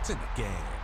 points in the game.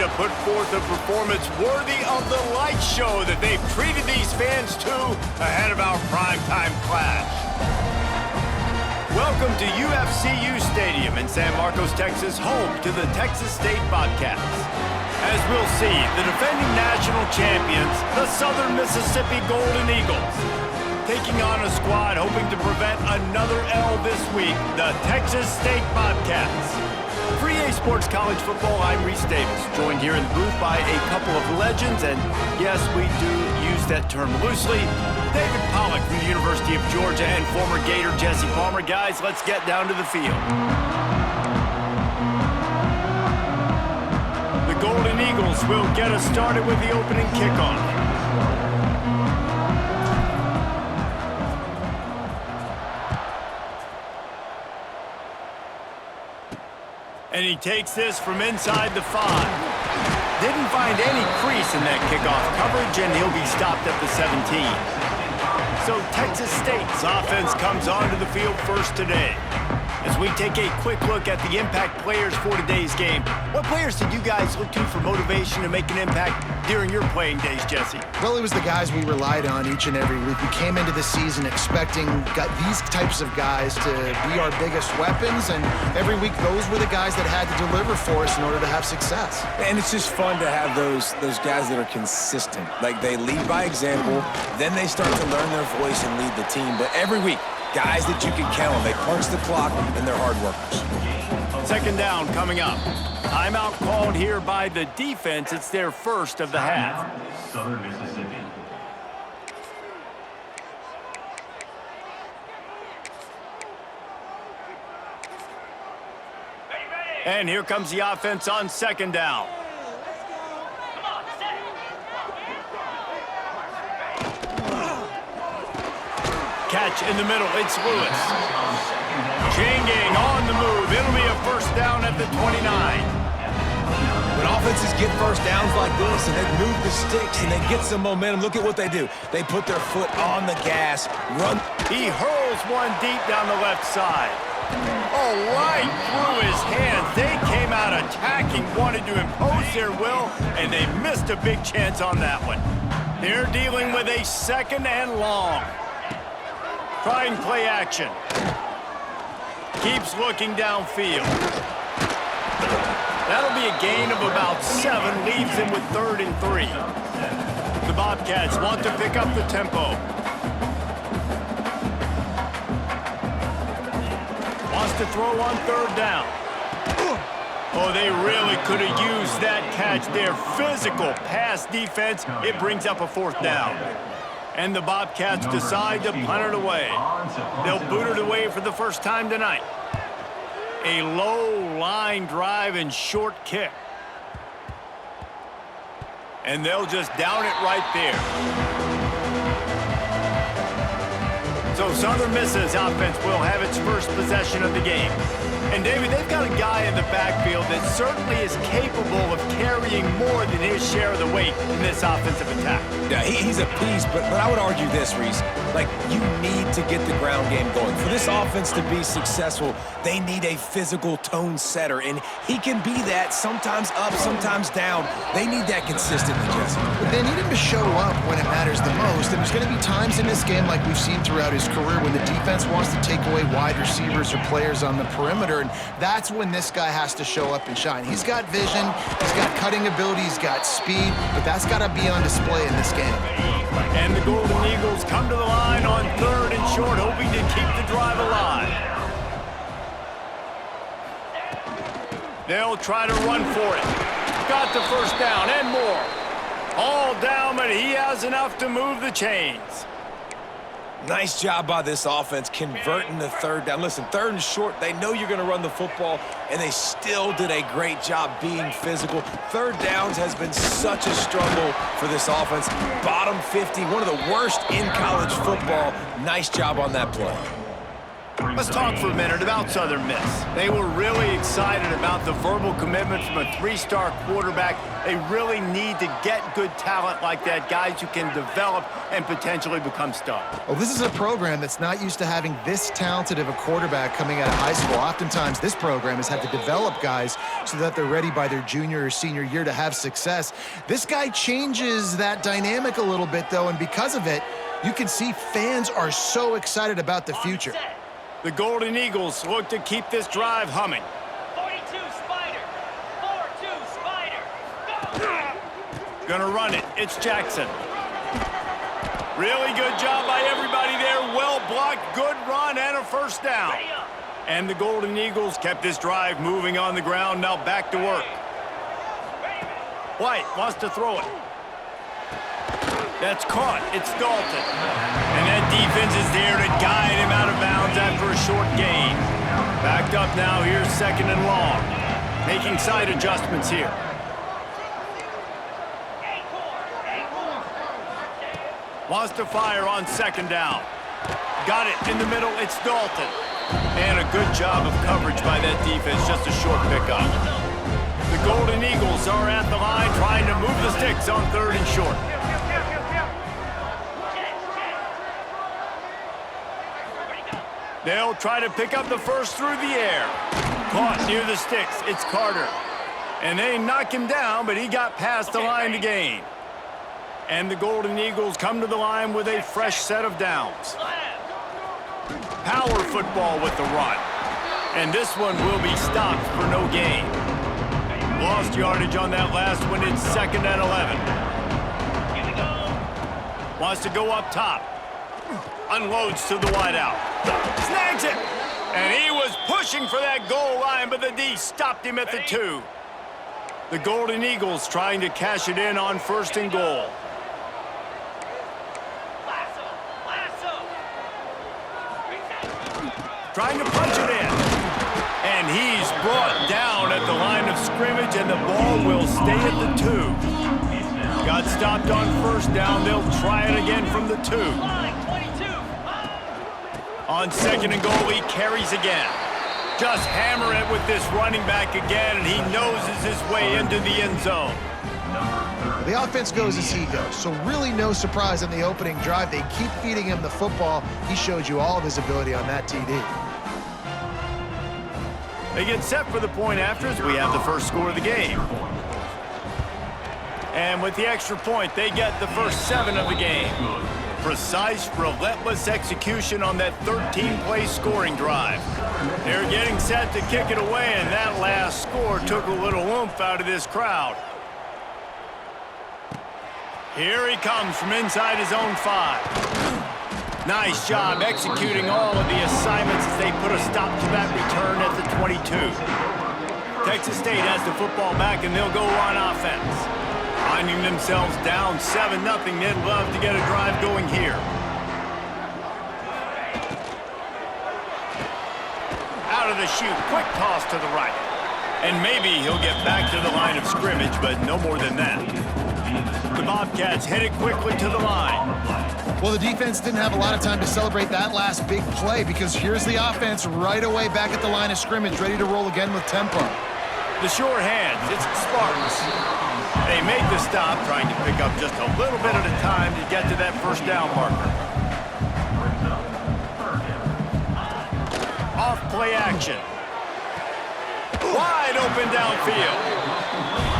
to put forth a performance worthy of the light show that they've treated these fans to ahead of our primetime clash. Welcome to UFCU Stadium in San Marcos, Texas, home to the Texas State Bobcats. As we'll see, the defending national champions, the Southern Mississippi Golden Eagles, taking on a squad hoping to prevent another L this week, the Texas State Bobcats. For EA Sports College Football, I'm Reese Davis, joined here in the booth by a couple of legends, and yes, we do use that term loosely. David Pollack from the University of Georgia and former Gator Jesse Palmer. Guys, let's get down to the field. The Golden Eagles will get us started with the opening kickoff. And he takes this from inside the 5. Didn't find any crease in that kickoff coverage, and he'll be stopped at the 17. So Texas State's offense comes onto the field first today. As we take a quick look at the impact players for today's game, what players did you guys look to for motivation to make an impact during your playing days, Jesse? Well, it was the guys we relied on each and every week. We came into the season expecting these types of guys to be our biggest weapons, and every week those were the guys that had to deliver for us in order to have success. And it's just fun to have those guys that are consistent. Like, they lead by example, then they start to learn their voice and lead the team. But every week, guys that you can count on. They punch the clock, and they're hard workers. Second down coming up. Timeout called here by the defense. It's their first of the half. Southern Mississippi. And here comes the offense on second down. Catch in the middle, it's Lewis. Chain gang on the move. It'll be a first down at the 29. When offenses get first downs like this and they move the sticks and they get some momentum, look at what they do. They put their foot on the gas, run. He hurls one deep down the left side. Oh, right through his hands. They came out attacking, wanted to impose their will, and they missed a big chance on that one. They're dealing with a second and long. Trying play action. Keeps looking downfield. That'll be a gain of about 7, leaves him with 3rd and 3. The Bobcats want to pick up the tempo. Wants to throw on 3rd down. Oh, they really could have used that catch there. Physical pass defense. It brings up a 4th down. And the Bobcats decide to punt it away. They'll boot it away for the first time tonight. A low line drive and short kick. And they'll just down it right there. So Southern Miss's offense will have its first possession of the game. And David, they've got a guy in the backfield that certainly is capable of carrying more than his share of the weight in this offensive attack. Yeah, he's a piece, but I would argue this, Reese. Like, you need to get the ground game going. For this offense to be successful, they need a physical tone setter, and he can be that, sometimes up, sometimes down. They need that consistently, Jesse. But they need him to show up when it matters the most, and there's going to be times in this game like we've seen throughout his career when the defense wants to take away wide receivers or players on the perimeter, and that's when this guy has to show up and shine. He's got vision, he's got cutting ability, he's got speed, but that's got to be on display in this game. And the Golden Eagles come to the line on 3rd and short, hoping to keep the drive alive. They'll try to run for it. Got the first down and more. All down, but he has enough to move the chains. Nice job by this offense converting the 3rd down. Listen, 3rd and short, they know you're going to run the football, and they still did a great job being physical. 3rd downs has been such a struggle for this offense. Bottom 50, one of the worst in college football. Nice job on that play. Let's talk for a minute about Southern Miss. They were really excited about the verbal commitment from a three-star quarterback. They really need to get good talent like that, guys who can develop and potentially become stars. Well, this is a program that's not used to having this talented of a quarterback coming out of high school. Oftentimes, this program has had to develop guys so that they're ready by their junior or senior year to have success. This guy changes that dynamic a little bit, though, and because of it, you can see fans are so excited about the future. The Golden Eagles look to keep this drive humming. 42 Spider. 4-2 Spider. Go. Gonna run it. It's Jackson. Really good job by everybody there. Well blocked, good run, and a first down. Ready up. And the Golden Eagles kept this drive moving on the ground. Now back to work. White wants to throw it. That's caught. It's Dalton. And that defense is there to guide him out of bounds after a short gain. Backed up now. Here's second and long. Making side adjustments here. Wants to fire on second down. Got it in the middle. It's Dalton. And a good job of coverage by that defense. Just a short pickup. The Golden Eagles are at the line trying to move the sticks on third and short. They'll try to pick up the first through the air. Caught near the sticks. It's Carter. And they knock him down, but he got past the line to gain. And the Golden Eagles come to the line with a fresh set of downs. Power football with the run. And this one will be stopped for no gain. Lost yardage on that last one. It's second and 11. Here we go. Wants to go up top. Unloads to the wideout. Snags it. And he was pushing for that goal line, but the D stopped him at the 2. The Golden Eagles trying to cash it in on first and goal. Trying to punch it in. And he's brought down at the line of scrimmage, and the ball will stay at the 2. Got stopped on first down. They'll try it again from the 2. On second and goal, he carries again. Just hammer it with this running back again, and he noses his way into the end zone. The offense goes as he goes, so really no surprise on the opening drive. They keep feeding him the football. He showed you all of his ability on that TD. They get set for the point after as we have the first score of the game. And with the extra point, they get the first 7 of the game. Precise, relentless execution on that 13-play scoring drive. They're getting set to kick it away, and that last score took a little oomph out of this crowd. Here he comes from inside his own 5. Nice job executing all of the assignments as they put a stop to that return at the 22. Texas State has the football back, and they'll go on offense. Finding themselves down 7-0, they'd love to get a drive going here. Out of the chute, quick toss to the right. And maybe he'll get back to the line of scrimmage, but no more than that. The Bobcats headed quickly to the line. Well, the defense didn't have a lot of time to celebrate that last big play because here's the offense right away back at the line of scrimmage, ready to roll again with tempo. The sure hands, it's Spartans. They make the stop, trying to pick up just a little bit at a time to get to that first down marker. Off play action. Wide open downfield.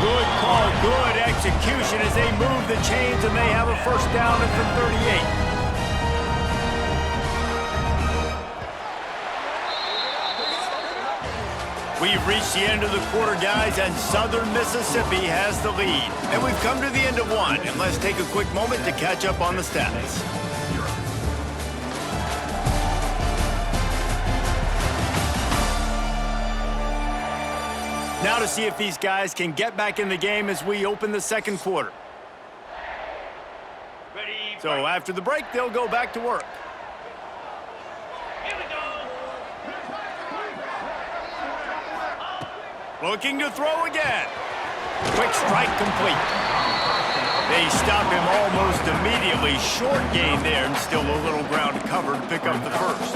Good call, good execution as they move the chains, and they have a first down at the 38. We've reached the end of the quarter, guys, and Southern Mississippi has the lead. And we've come to the end of one, and let's take a quick moment to catch up on the stats. Now to see if these guys can get back in the game as we open the second quarter. So after the break, they'll go back to work. Looking to throw again. Quick strike complete. They stop him almost immediately. Short gain there, and still a little ground to cover to pick up the first.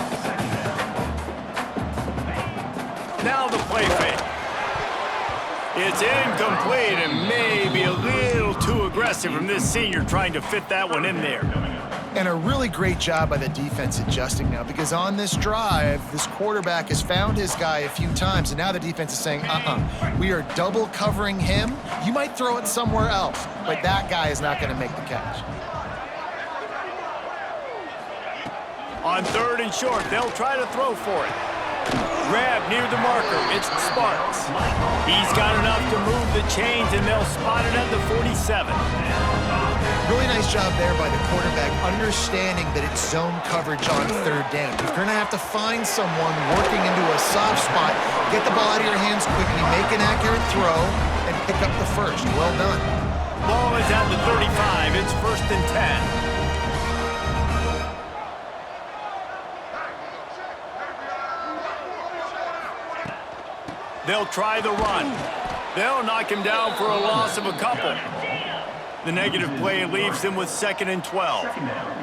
Now the play fake. It's incomplete and maybe a little too aggressive from this senior trying to fit that one in there. And a really great job by the defense adjusting now, because on this drive, this quarterback has found his guy a few times, and now the defense is saying, we are double covering him. You might throw it somewhere else, but that guy is not going to make the catch. On 3rd and short, they'll try to throw for it. Grab near the marker. It's Sparks. He's got enough to move the chains, and they'll spot it at the 47. Really nice job there by the quarterback, understanding that it's zone coverage on 3rd down. You're going to have to find someone working into a soft spot, get the ball out of your hands quickly, make an accurate throw, and pick up the first. Well done. Ball is at the 35. It's 1st and 10. They'll try the run. They'll knock him down for a loss of a couple. The negative play leaves them with 2nd and 12.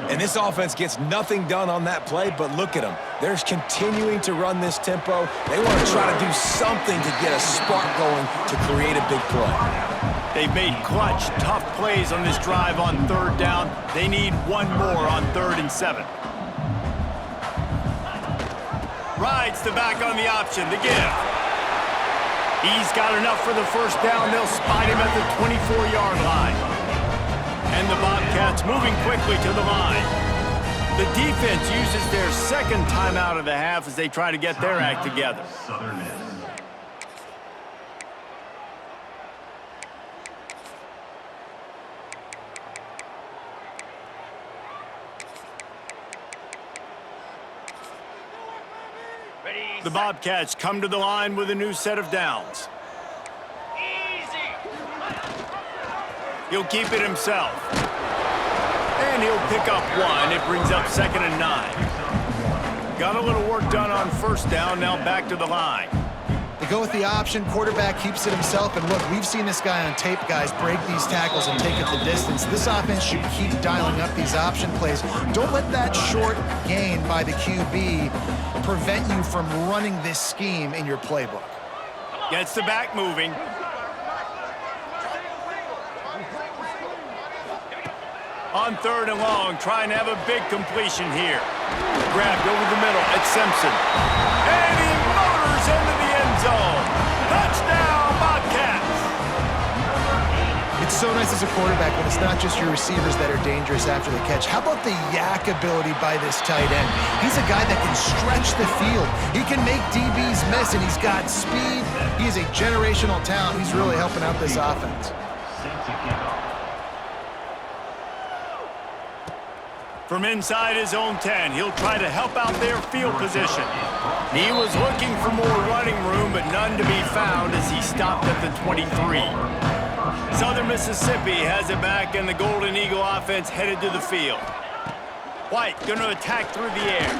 And this offense gets nothing done on that play, but look at them. They're continuing to run this tempo. They want to try to do something to get a spark going to create a big play. They've made clutch, tough plays on this drive on 3rd down. They need one more on 3rd and 7. Rides the back on the option, the give. He's got enough for the first down. They'll spot him at the 24-yard line. And the Bobcats moving quickly to the line. The defense uses their 2nd timeout of the half as they try to get their act together. The Bobcats come to the line with a new set of downs. He'll keep it himself. And he'll pick up one. It brings up 2nd and 9. Got a little work done on 1st down, now back to the line. They go with the option, quarterback keeps it himself, and look, we've seen this guy on tape, guys, break these tackles and take it the distance. This offense should keep dialing up these option plays. Don't let that short gain by the QB prevent you from running this scheme in your playbook. Gets the back moving. On 3rd and long, trying to have a big completion here. Grabbed over the middle at Simpson. And he motors into the end zone. Touchdown, Bobcats! It's so nice as a quarterback when it's not just your receivers that are dangerous after the catch. How about the yak ability by this tight end? He's a guy that can stretch the field. He can make DBs miss, and he's got speed. He is a generational talent. He's really helping out this offense. From inside his own 10, he'll try to help out their field position. He was looking for more running room, but none to be found as he stopped at the 23. Southern Mississippi has it back, and the Golden Eagle offense headed to the field. White going to attack through the air.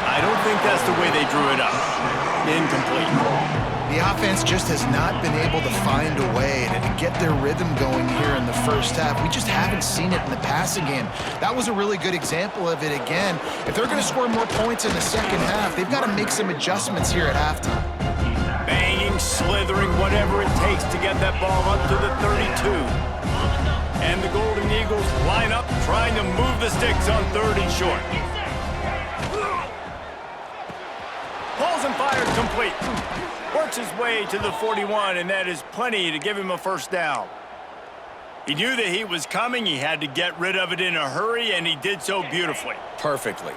I don't think that's the way they drew it up. Incomplete. The offense just has not been able to find a way to get their rhythm going here in the first half. We just haven't seen it in the passing game. That was a really good example of it again. If they're going to score more points in the second half, they've got to make some adjustments here at halftime. Banging, slithering, whatever it takes to get that ball up to the 32. And the Golden Eagles line up, trying to move the sticks on 3rd and short. Pulls and fires complete. Works his way to the 41, and that is plenty to give him a first down. He knew that he was coming. He had to get rid of it in a hurry, and he did so beautifully. Perfectly.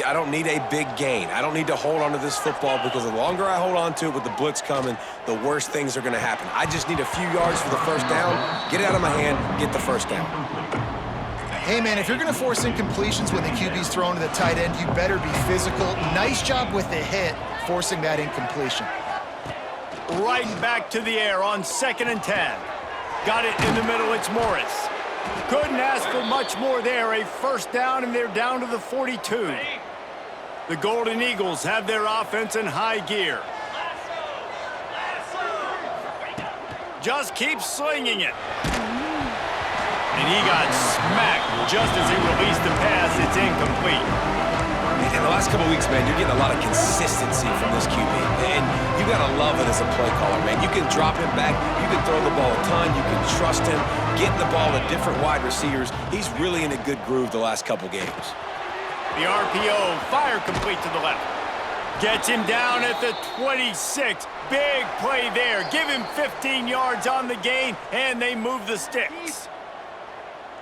I don't need a big gain. I don't need to hold on to this football, because the longer I hold on to it with the blitz coming, the worse things are going to happen. I just need a few yards for the first down, get it out of my hand, get the first down. Hey, man, if you're going to force incompletions when the QB's thrown to the tight end, you better be physical. Nice job with the hit, forcing that incompletion. Right back to the air on 2nd and 10. Got it in the middle, it's Morris. Couldn't ask for much more there. A first down, and they're down to the 42. The Golden Eagles have their offense in high gear. Just keeps slinging it. And he got smacked just as he released the pass. It's incomplete. In the last couple of weeks, man, you're getting a lot of consistency from this QB. And you got to love it as a play caller, man. You can drop him back. You can throw the ball a ton. You can trust him, getting the ball to different wide receivers. He's really in a good groove the last couple games. The RPO, fire complete to the left. Gets him down at the 26. Big play there. Give him 15 yards on the gain, and they move the sticks.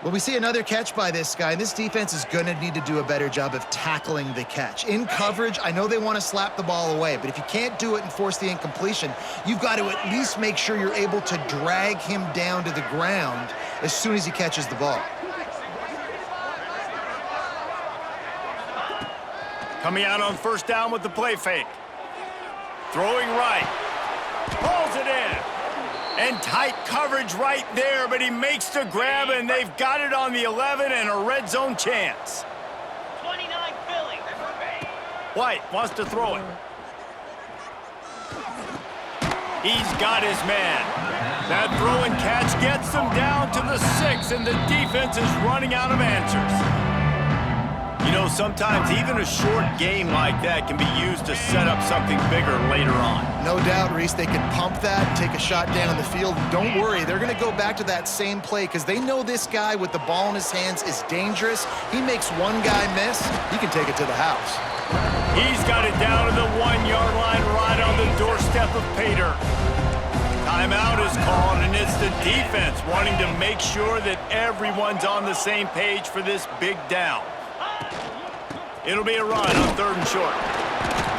Well, we see another catch by this guy. This defense is going to need to do a better job of tackling the catch. In coverage, I know they want to slap the ball away, but if you can't do it and force the incompletion, you've got to at least make sure you're able to drag him down to the ground as soon as he catches the ball. Coming out on first down with the play fake. Throwing right. Pulls it in. And tight coverage right there, but he makes the grab, and they've got it on the 11 and a red zone chance. 29 Philly. White wants to throw it. He's got his man. That throw and catch gets them down to the 6, and the defense is running out of answers. You know, sometimes even a short game like that can be used to set up something bigger later on. No doubt, Reese, they can pump that and take a shot down the field. Don't worry, they're going to go back to that same play because they know this guy with the ball in his hands is dangerous. He makes one guy miss, he can take it to the house. He's got it down to the 1-yard line right on the doorstep of Pater. Timeout is called, and it's the defense wanting to make sure that everyone's on the same page for this big down. It'll be a run on 3rd and short.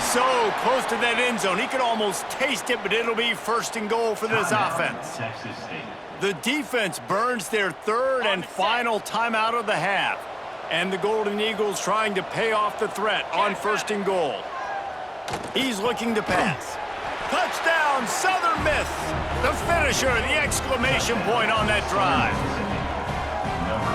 So close to that end zone. He could almost taste it, but it'll be 1st and goal for this offense. The defense burns their 3rd and final timeout of the half. And the Golden Eagles trying to pay off the threat on 1st and goal. He's looking to pass. Touchdown, Southern Miss. The finisher, the exclamation point on that drive.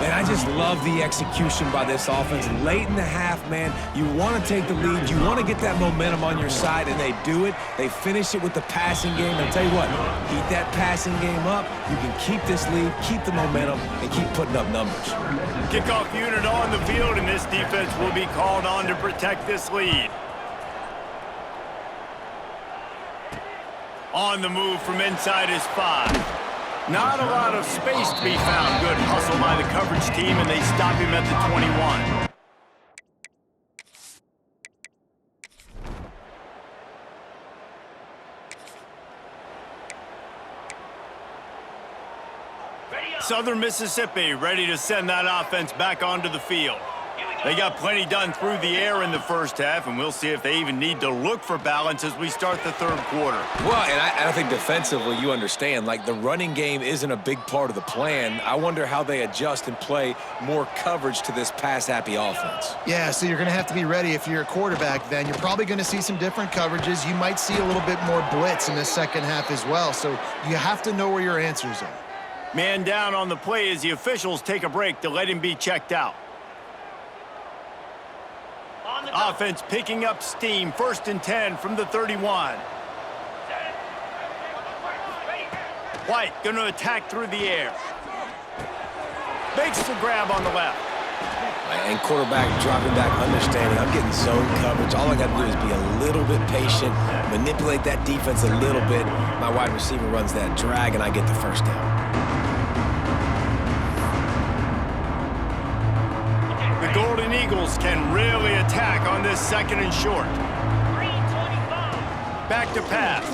Man, I just love the execution by this offense. Late in the half, man, you want to take the lead. You want to get that momentum on your side, and they do it. They finish it with the passing game. And I'll tell you what, keep that passing game up. You can keep this lead, keep the momentum, and keep putting up numbers. Kickoff unit on the field, and this defense will be called on to protect this lead. On the move from inside his 5. Not a lot of space to be found. Good hustle by the coverage team, and they stop him at the 21. Southern Mississippi ready to send that offense back onto the field. They got plenty done through the air in the first half, and we'll see if they even need to look for balance as we start the 3rd quarter. Well, and I think defensively, you understand, like the running game isn't a big part of the plan. I wonder how they adjust and play more coverage to this pass-happy offense. Yeah, so you're going to have to be ready if you're a quarterback then. You're probably going to see some different coverages. You might see a little bit more blitz in the second half as well, so you have to know where your answers are. Man down on the play as the officials take a break to let him be checked out. Offense picking up steam. 1st and 10 from the 31. White going to attack through the air. Makes the grab on the left. And quarterback dropping back, understanding I'm getting zone coverage. All I got to do is be a little bit patient, manipulate that defense a little bit. My wide receiver runs that drag, and I get the 1st down. The Golden Eagles can really attack on this 2nd and short. Back to pass.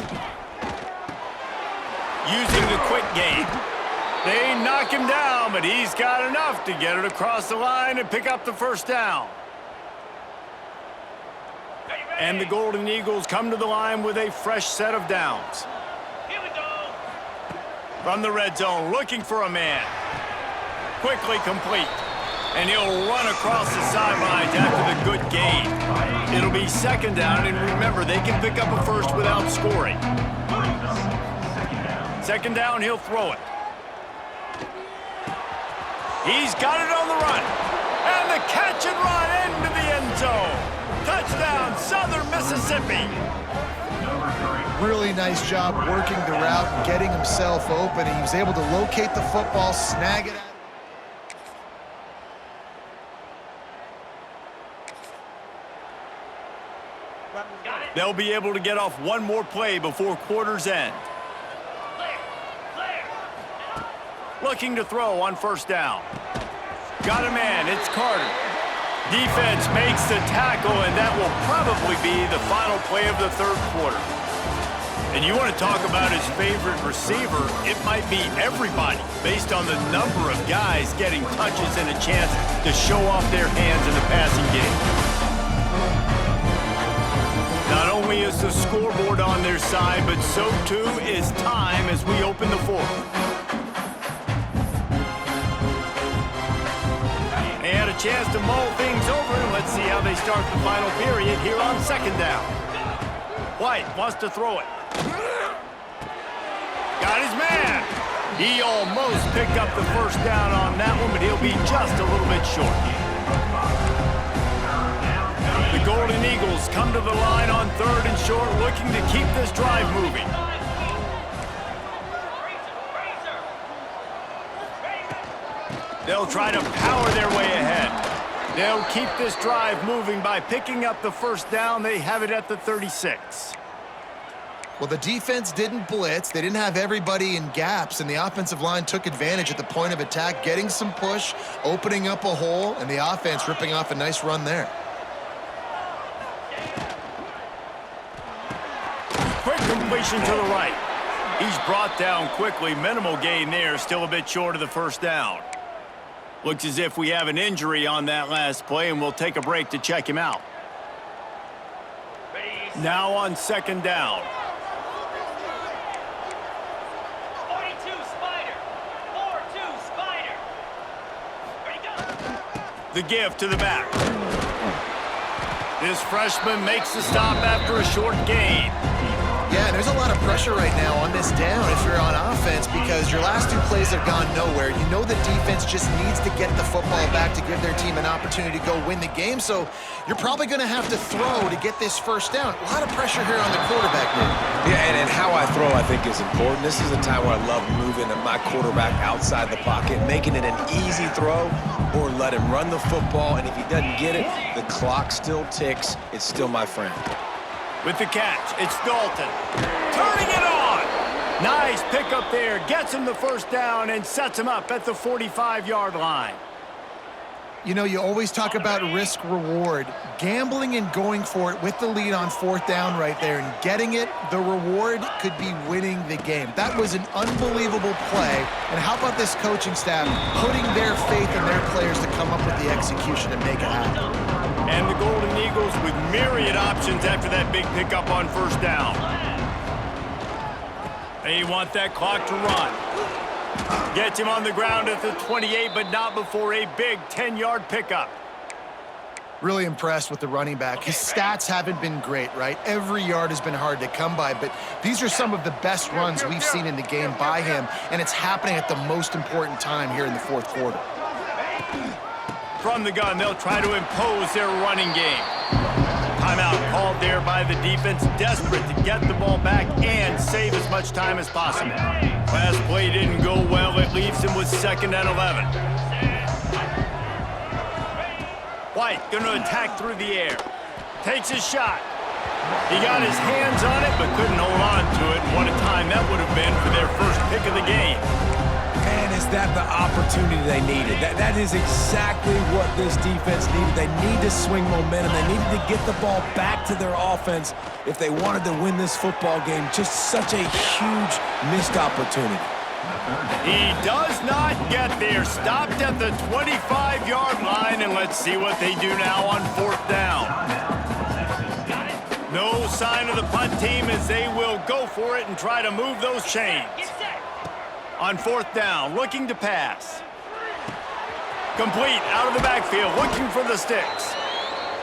Using the quick game. They knock him down, but he's got enough to get it across the line and pick up the 1st down. And the Golden Eagles come to the line with a fresh set of downs. Here we go. From the red zone, looking for a man. Quickly complete. And he'll run across the sidelines after the good gain. It'll be 2nd down, and remember, they can pick up a 1st without scoring. 2nd down, he'll throw it. He's got it on the run. And the catch and run into the end zone. Touchdown, Southern Mississippi. Really nice job working the route and getting himself open. He was able to locate the football, snag it out. They'll be able to get off one more play before quarter's end. Looking to throw on first down. Got a man, it's Carter. Defense makes the tackle, and that will probably be the final play of the third quarter. And you want to talk about his favorite receiver, it might be everybody, based on the number of guys getting touches and a chance to show off their hands in the passing game. Not only is the scoreboard on their side, but so too is time as we open the fourth. They had a chance to mull things over, and let's see how they start the final period here on second down. White wants to throw it. Got his man. He almost picked up the first down on that one, but he'll be just a little bit short. The Golden Eagles come to the line on third and short, looking to keep this drive moving. They'll try to power their way ahead. They'll keep this drive moving by picking up the first down. They have it at the 36. Well, the defense didn't blitz. They didn't have everybody in gaps, and the offensive line took advantage at the point of attack, getting some push, opening up a hole, and the offense ripping off a nice run there. Quick completion to the right. He's brought down quickly. Minimal gain there, still a bit short of the first down. Looks as if we have an injury on that last play, and we'll take a break to check him out. Now on second down. 42 Spider. 4-2 Spider. Ready, go. The give to the back. This freshman makes the stop after a short gain. Yeah, there's a lot of pressure right now on this down if you're on offense because your last two plays have gone nowhere. You know the defense just needs to get the football back to give their team an opportunity to go win the game, so you're probably going to have to throw to get this first down. A lot of pressure here on the quarterback, man. Yeah, and how I throw, I think, is important. This is a time where I love moving my quarterback outside the pocket, making it an easy throw, or let him run the football, and if he doesn't get it, the clock still ticks. It's still my friend. With the catch, it's Dalton. Turning it on! Nice pickup there. Gets him the first down and sets him up at the 45-yard line. You know, you always talk about risk-reward. Gambling and going for it with the lead on fourth down right there and getting it, the reward could be winning the game. That was an unbelievable play. And how about this coaching staff putting their faith in their players to come up with the execution and make it happen? And the Golden Eagles with myriad options after that big pickup on first down. They want that clock to run. Gets him on the ground at the 28, but not before a big 10-yard pickup. Really impressed with the running back. His stats haven't been great, right? Every yard has been hard to come by, but these are some of the best runs we've seen in the game by him, and it's happening at the most important time here in the fourth quarter. From the gun, they'll try to impose their running game. Timeout called there by the defense, desperate to get the ball back and save as much time as possible. Last play didn't go well. It leaves him with 2nd and 11. White going to attack through the air. Takes his shot. He got his hands on it, but couldn't hold on to it. What a time that would have been for their first pick of the game. Man, is that the opportunity they needed? That is exactly what this defense needed. They need to swing momentum. They needed to get the ball back to their offense if they wanted to win this football game. Just such a huge missed opportunity. He does not get there. Stopped at the 25-yard line, and let's see what they do now on fourth down. No sign of the punt team as they will go for it and try to move those chains. On fourth down, looking to pass. Complete out of the backfield, looking for the sticks.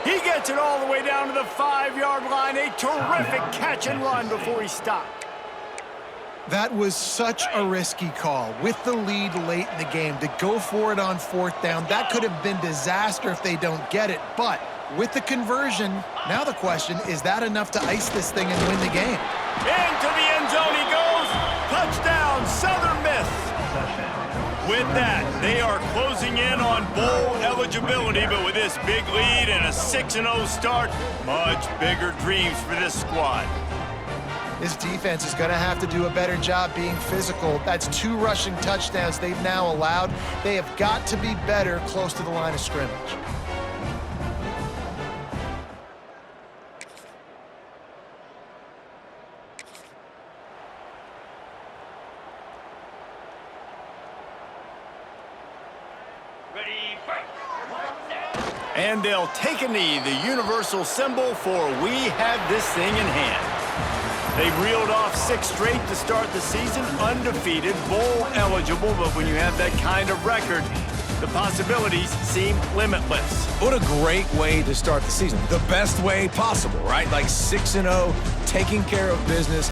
He gets it all the way down to the 5-yard line. A terrific catch and run before he stopped. That was such a risky call with the lead late in the game to go for it on fourth down. That could have been disaster if they don't get it, but with the conversion, now the question, is that enough to ice this thing and win the game? Into the end zone he goes. Touchdown, Southern Miss. With that, they are closing in on bowl eligibility, but with this big lead and a 6-0 start, much bigger dreams for this squad. This defense is going to have to do a better job being physical. That's 2 rushing touchdowns they've now allowed. They have got to be better close to the line of scrimmage. Ready, break. And they'll take a knee, the universal symbol for we have this thing in hand. They've reeled off 6 straight to start the season, undefeated, bowl eligible, but when you have that kind of record, the possibilities seem limitless. What a great way to start the season. The best way possible, right? Like 6-0, taking care of business.